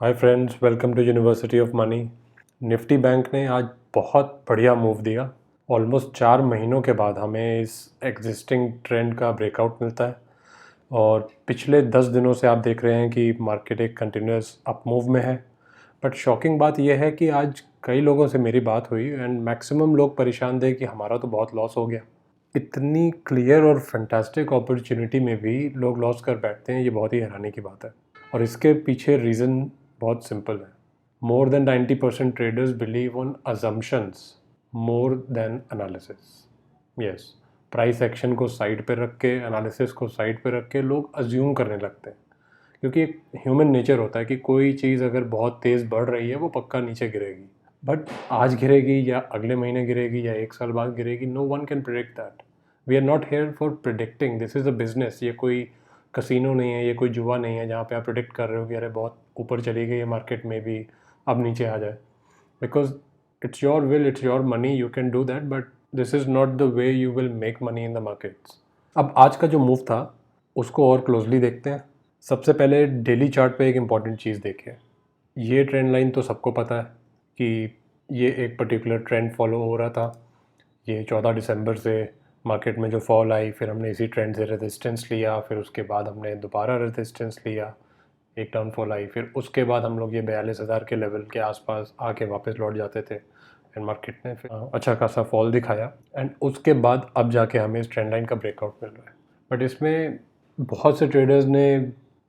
Hi friends, welcome to university of money. Nifty Bank ने आज बहुत बढ़िया मूव दिया। ऑलमोस्ट 4 महीनों के बाद हमें इस एग्जिस्टिंग ट्रेंड का ब्रेकआउट मिलता है और पिछले 10 दिनों से आप देख रहे हैं कि मार्केट एक कंटिन्यूस अप मूव में है। बट शॉकिंग बात यह है कि आज कई लोगों से मेरी बात हुई एंड मैक्सिमम लोग परेशान थे कि हमारा तो बहुत लॉस हो गया। इतनी क्लियर और फैंटास्टिक अपॉर्चुनिटी में भी लोग लॉस कर बैठते हैं, ये बहुत ही हैरानी की बात है। और इसके पीछे रीज़न बहुत सिंपल है। More than 90% traders believe on assumptions more than analysis. Yes, price action को साइड पे रख के, एनालिसिस को साइड पे रख के लोग अज्यूम करने लगते हैं, क्योंकि एक ह्यूमन नेचर होता है कि कोई चीज़ अगर बहुत तेज़ बढ़ रही है वो पक्का नीचे गिरेगी। बट आज गिरेगी या अगले महीने गिरेगी या एक साल बाद गिरेगी, no one can predict that. We are not here for predicting, this is a business. ये कोई कसिनो नहीं है, ये कोई जुआ नहीं है जहाँ पे आप प्रिडिक्ट कर रहे हो कि अरे बहुत ऊपर चली गई है मार्केट में भी, अब नीचे आ जाए। Because it's your will, it's your money, you can do that, but this is not the way you will make money in the markets. अब आज का जो मूव था उसको और क्लोजली देखते हैं। सबसे पहले डेली चार्ट पे एक इम्पॉर्टेंट चीज़ देखिए। ये ट्रेंड लाइन तो सबको पता है कि ये एक पर्टिकुलर ट्रेंड फॉलो हो रहा था। ये 14 दिसंबर से मार्केट में जो फॉल आई, फिर हमने इसी ट्रेंड से रेजिस्टेंस लिया, फिर उसके बाद हमने दोबारा रेजिस्टेंस लिया, एक डाउनफॉल आई, फिर उसके बाद हम लोग ये 42,000 के लेवल के आसपास आके वापस लौट जाते थे एंड मार्केट ने फिर अच्छा खासा फॉल दिखाया एंड उसके बाद अब जाके हमें इस ट्रेंड लाइन का ब्रेकआउट मिल रहा है। बट इसमें बहुत से ट्रेडर्स ने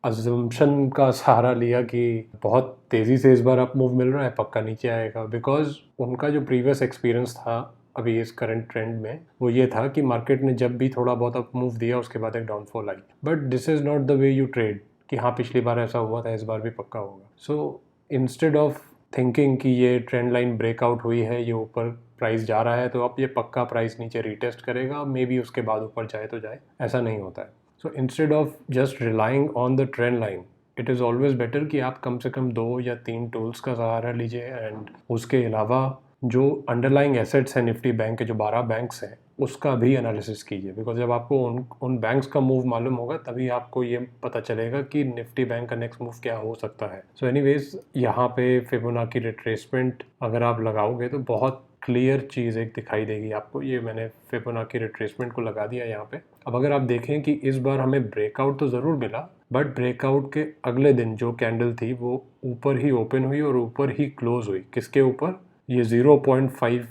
अजम्पशन का सहारा लिया कि बहुत तेज़ी से इस बार अप मूव मिल रहा है, पक्का नीचे आएगा। बिकॉज उनका जो प्रीवियस एक्सपीरियंस था अभी इस करंट ट्रेंड में, वो ये था कि मार्केट ने जब भी थोड़ा बहुत अप मूव दिया उसके बाद एक downfall I. But this is not the way you trade कि हाँ पिछली बार ऐसा हुआ था, इस बार भी पक्का होगा। सो इंस्टेड ऑफ थिंकिंग कि ये ट्रेंड लाइन ब्रेकआउट हुई है, ये ऊपर प्राइस जा रहा है तो अब ये पक्का प्राइस नीचे रीटेस्ट करेगा, मे बी उसके बाद ऊपर जाए तो जाए, ऐसा नहीं होता है। So instead of just relying on the trend line, it is always better कि आप कम से कम 2 या 3 टूल्स का सहारा लीजिए एंड उसके अलावा जो अंडरलाइंग एसेट्स हैं निफ्टी बैंक के, जो 12 बैंक्स हैं, उसका भी एनालिसिस कीजिए। बिकॉज जब आपको उन बैंक्स का मूव मालूम होगा तभी आपको ये पता चलेगा कि निफ्टी बैंक का नेक्स्ट मूव क्या हो सकता है। सो एनीवेज, यहाँ पे फिबोनाची रिट्रेसमेंट अगर आप लगाओगे तो बहुत क्लियर चीज़ एक दिखाई देगी आपको। ये मैंने फिबोनाची रिट्रेसमेंट को लगा दिया यहाँ पे। अब अगर आप देखें कि इस बार हमें ब्रेकआउट तो ज़रूर मिला, बट ब्रेकआउट के अगले दिन जो कैंडल थी वो ऊपर ही ओपन हुई और ऊपर ही क्लोज हुई। किसके ऊपर? ये 0.5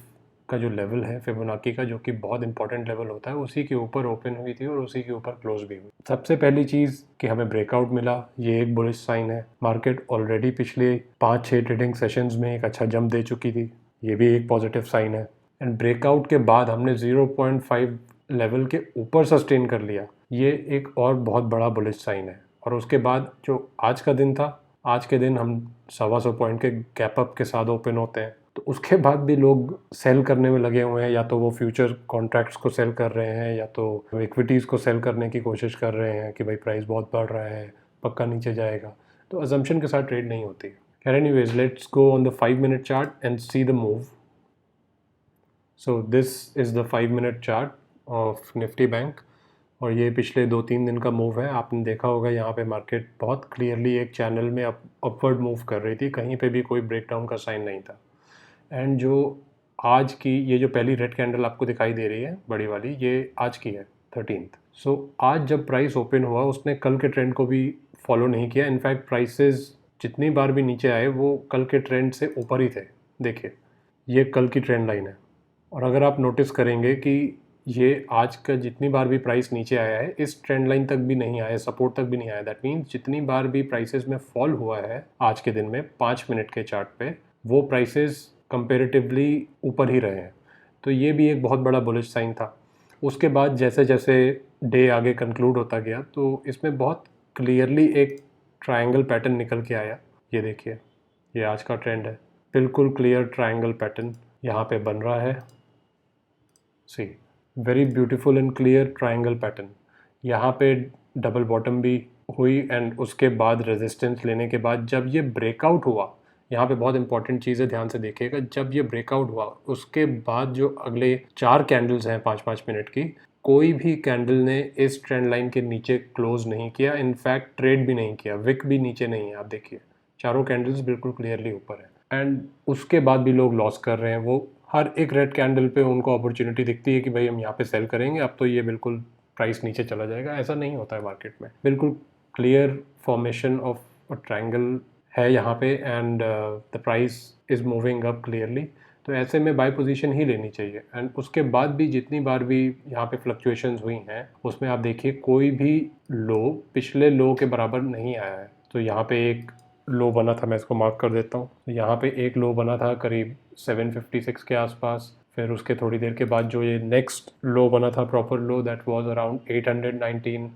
का जो लेवल है फिबोनाची का, जो कि बहुत इंपॉर्टेंट लेवल होता है, उसी के ऊपर ओपन हुई थी और उसी के ऊपर क्लोज भी हुई। सबसे पहली चीज़ कि हमें ब्रेकआउट मिला, ये एक बुलिश साइन है। मार्केट ऑलरेडी पिछले 5-6 ट्रेडिंग सेशंस में एक अच्छा जंप दे चुकी थी, ये भी एक पॉजिटिव साइन है। एंड ब्रेकआउट के बाद हमने 0.5 लेवल के ऊपर सस्टेन कर लिया, ये एक और बहुत बड़ा बुलिश साइन है। और उसके बाद जो आज का दिन था, आज के दिन हम 125 पॉइंट के गैप अप के साथ ओपन होते हैं, तो उसके बाद भी लोग सेल करने में लगे हुए हैं। या तो वो फ्यूचर कॉन्ट्रैक्ट्स को सेल कर रहे हैं या तो इक्विटीज़ को सेल करने की कोशिश कर रहे हैं कि भाई प्राइस बहुत बढ़ रहा है, पक्का नीचे जाएगा। तो अजम्पशन के साथ ट्रेड नहीं होती। खैर, anyways, let's go on the 5-minute chart and see the move. So this is the 5-minute chart of Nifty bank और ये पिछले 2-3 दिन का मूव है। आपने देखा होगा यहाँ पे मार्केट बहुत क्लियरली एक चैनल में अपवर्ड मूव कर रही थी, कहीं पे भी कोई ब्रेकडाउन का साइन नहीं था। एंड जो आज की ये जो पहली रेड कैंडल आपको दिखाई दे रही है बड़ी वाली, ये आज की है 13th। सो आज जब प्राइस ओपन हुआ उसने कल के ट्रेंड को भी फॉलो नहीं किया। इनफैक्ट प्राइसेस जितनी बार भी नीचे आए वो कल के ट्रेंड से ऊपर ही थे। देखिए, ये कल की ट्रेंड लाइन है। और अगर आप नोटिस करेंगे कि ये आज का जितनी बार भी प्राइस नीचे आया है इस ट्रेंड लाइन तक भी नहीं आया, सपोर्ट तक भी नहीं आया। दैट मीन्स जितनी बार भी प्राइसेस में फॉल हुआ है आज के दिन में 5 मिनट के चार्ट पे, वो प्राइसेस कंपेरेटिवली ऊपर ही रहे हैं। तो ये भी एक बहुत बड़ा बुलिश साइन था। उसके बाद जैसे जैसे डे आगे कंक्लूड होता गया तो इसमें बहुत क्लियरली एक ट्रायंगल पैटर्न निकल के आया। ये देखिए, ये आज का ट्रेंड है, बिल्कुल क्लियर ट्रायंगल पैटर्न यहाँ पे बन रहा है। See, very beautiful and clear triangle pattern. यहाँ पे डबल बॉटम भी हुई एंड उसके बाद रेजिस्टेंस लेने के बाद जब ये ब्रेकआउट हुआ, यहाँ पे बहुत इंपॉर्टेंट चीज़ है, ध्यान से देखिएगा। जब ये ब्रेकआउट हुआ उसके बाद जो अगले 4 कैंडल्स हैं 5-5 मिनट की, कोई भी कैंडल ने इस ट्रेंड लाइन के नीचे क्लोज नहीं किया। इनफैक्ट ट्रेड भी नहीं किया, विक भी नीचे नहीं है। आप देखिए, चारों कैंडल्स बिल्कुल क्लियरली ऊपर है एंड उसके बाद भी लोग लॉस कर रहे हैं। वो हर एक रेड कैंडल पे उनको अपॉर्चुनिटी दिखती है कि भाई हम यहाँ पे सेल करेंगे, अब तो ये बिल्कुल प्राइस नीचे चला जाएगा। ऐसा नहीं होता है मार्केट में, बिल्कुल clear formation of a triangle है यहाँ पे and the price is moving up clearly. तो ऐसे में बाय पोजीशन ही लेनी चाहिए एंड उसके बाद भी जितनी बार भी यहाँ पे फ्लक्चुएशंस हुई हैं उसमें आप देखिए कोई भी लो पिछले लो के बराबर नहीं आया है। तो यहाँ पे एक लो बना था, मैं इसको मार्क कर देता हूँ। तो यहाँ पे एक लो बना था करीब 756 के आसपास, फिर उसके थोड़ी देर के बाद जो ये नेक्स्ट लो बना था proper low that was around 819।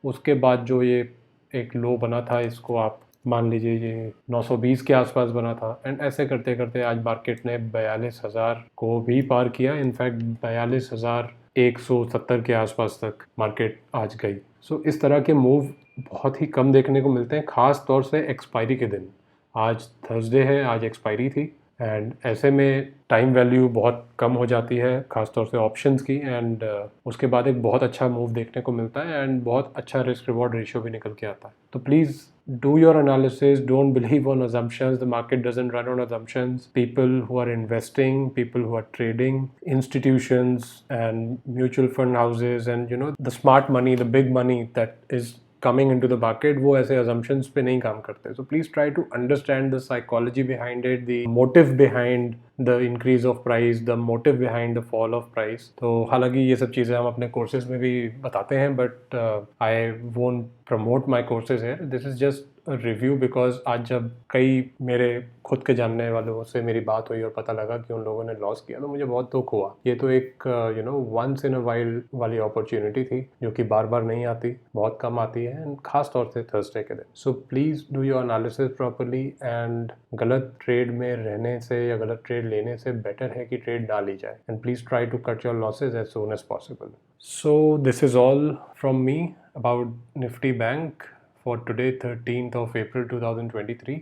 उसके बाद जो ये एक लो बना था इसको आप मान लीजिए ये 920 के आसपास बना था एंड ऐसे करते करते आज मार्केट ने 42,000 को भी पार किया। इनफैक्ट 42,170 के आसपास तक मार्केट आज गई। सो इस तरह के मूव बहुत ही कम देखने को मिलते हैं, ख़ास तौर से एक्सपायरी के दिन। आज थर्सडे है, आज एक्सपायरी थी एंड ऐसे में टाइम वैल्यू बहुत कम हो जाती है खासतौर से ऑप्शंस की एंड उसके बाद एक बहुत अच्छा मूव देखने को मिलता है एंड बहुत अच्छा रिस्क रिवॉर्ड रेशियो भी निकल के आता है। तो please do your analysis, don't believe on assumptions. The market doesn't run on assumptions. People who are investing, people who are trading, institutions and mutual fund houses and the smart money, the big money that is coming into the market, वो ऐसे assumptions पे नहीं काम करते। So please try to understand the psychology behind it, the motive behind the increase of price, the motive behind the fall of price। तो हालांकि ये सब चीज़ें हम अपने कोर्सेज में भी बताते हैं but I won't promote my courses है। This is just review because आज जब कई मेरे खुद के जानने वालों से मेरी बात हुई और पता लगा कि उन लोगों ने लॉस किया तो मुझे बहुत दुख हुआ। ये तो एक वंस इन अ वाइल वाली अपॉर्चुनिटी थी जो कि बार बार नहीं आती, बहुत कम आती है एंड खास तौर से थर्सडे के दिन। So please do your analysis properly and गलत ट्रेड में रहने से या गलत ट्रेड लेने से बेटर है कि ट्रेड ना ली जाए and please try to cut your losses as soon as possible. So this is all from me about Nifty Bank for today 13th of April 2023.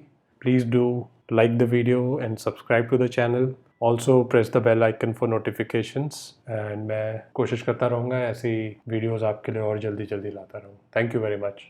Please do like the video and subscribe to the channel. Also press the bell icon for notifications and मैं कोशिश करता रहूँगा ऐसी videos आपके लिए और जल्दी लाता रहूँ। Thank you very much.